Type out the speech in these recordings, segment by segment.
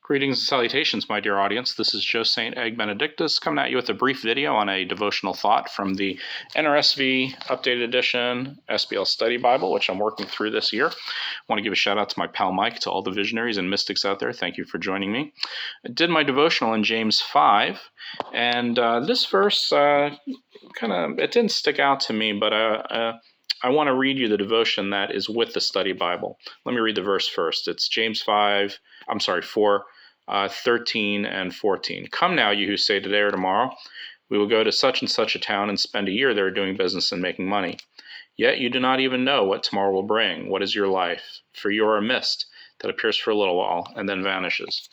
Greetings and salutations, my dear audience. This is Joe St. Eggbenedictus coming at you with a brief video on a devotional thought from the NRSV Updated Edition SBL Study Bible, which I'm working through this year. I want to give a shout out to my pal Mike, to all the visionaries and mystics out there. Thank you for joining me. I did my devotional in James 5, and this verse it didn't stick out to me, but I want to read you the devotion that is with the study Bible. Let me read the verse first. It's James 4, 13 and 14. Come now, you who say today or tomorrow, we will go to such and such a town and spend a year there doing business and making money. Yet you do not even know what tomorrow will bring. What is your life? For you are a mist that appears for a little while and then vanishes.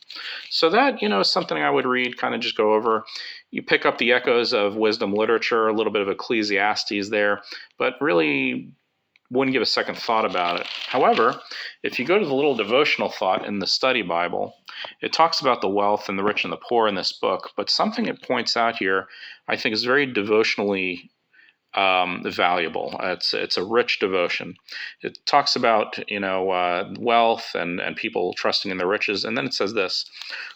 So that, is something I would read, kind of just go over. You pick up the echoes of wisdom literature, a little bit of Ecclesiastes there, but really wouldn't give a second thought about it. However, if you go to the little devotional thought in the study Bible, it talks about the wealth and the rich and the poor in this book, but something it points out here I think is very devotionally valuable. It's a rich devotion. It talks about wealth and people trusting in their riches, and then it says this: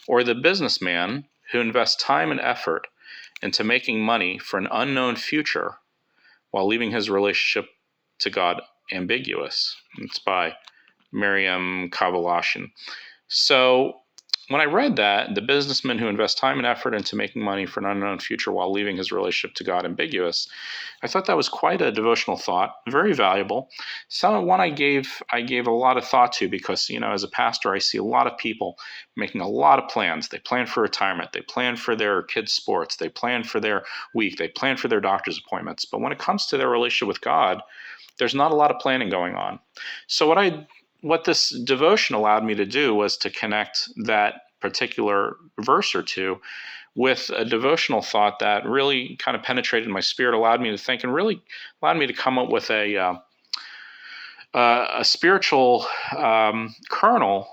or the businessman who invests time and effort into making money for an unknown future while leaving his relationship to God ambiguous. It's by Miriam Kavaloshin. So when I read that, the businessman who invests time and effort into making money for an unknown future while leaving his relationship to God ambiguous, I thought that was quite a devotional thought, very valuable. One I gave a lot of thought to because, as a pastor, I see a lot of people making a lot of plans. They plan for retirement. They plan for their kids' sports. They plan for their week. They plan for their doctor's appointments. But when it comes to their relationship with God, there's not a lot of planning going on. So what this devotion allowed me to do was to connect that particular verse or two with a devotional thought that really kind of penetrated my spirit, allowed me to think, and really allowed me to come up with a spiritual kernel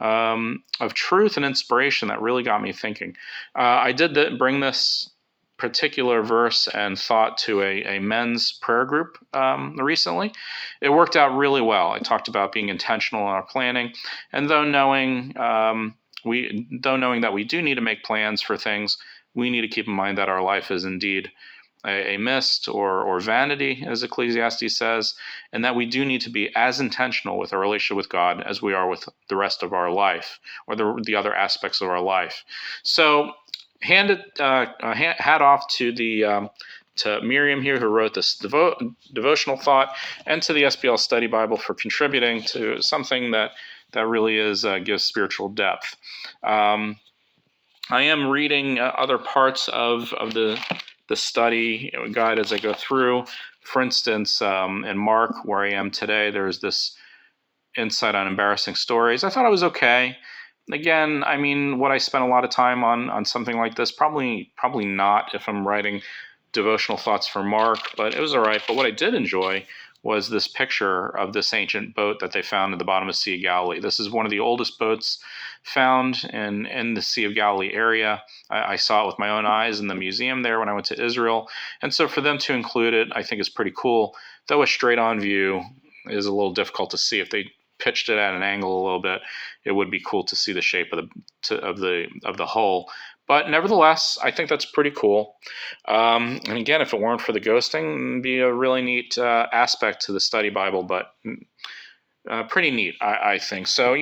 of truth and inspiration that really got me thinking. I did bring this particular verse and thought to a men's prayer group recently. It worked out really well. I talked about being intentional in our planning, and though knowing that we do need to make plans for things, we need to keep in mind that our life is indeed a mist or vanity, as Ecclesiastes says, and that we do need to be as intentional with our relationship with God as we are with the rest of our life or the other aspects of our life. So hat off to to Miriam here, who wrote this devotional thought, and to the SBL Study Bible for contributing to something that really gives spiritual depth. I am reading other parts of the study guide as I go through. For instance, in Mark, where I am today, there's this insight on embarrassing stories. I thought it was okay. Again, would I spend a lot of time on something like this? Probably not if I'm writing devotional thoughts for Mark, but it was all right. But what I did enjoy was this picture of this ancient boat that they found at the bottom of the Sea of Galilee. This is one of the oldest boats found in the Sea of Galilee area. I saw it with my own eyes in the museum there when I went to Israel. And so for them to include it, I think is pretty cool, though a straight-on view is a little difficult to see. If they pitched it at an angle a little bit, it would be cool to see the shape of the hull. But nevertheless, I think that's pretty cool. And again, if it weren't for the ghosting, it'd be a really neat aspect to the study Bible, but pretty neat, I think. So,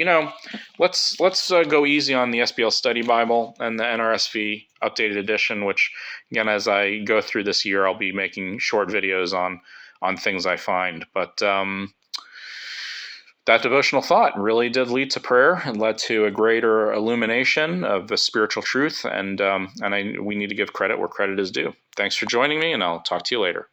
let's go easy on the SBL Study Bible and the NRSV Updated Edition, which, again, as I go through this year, I'll be making short videos on things I find. But that devotional thought really did lead to prayer and led to a greater illumination of the spiritual truth, and we need to give credit where credit is due. Thanks for joining me, and I'll talk to you later.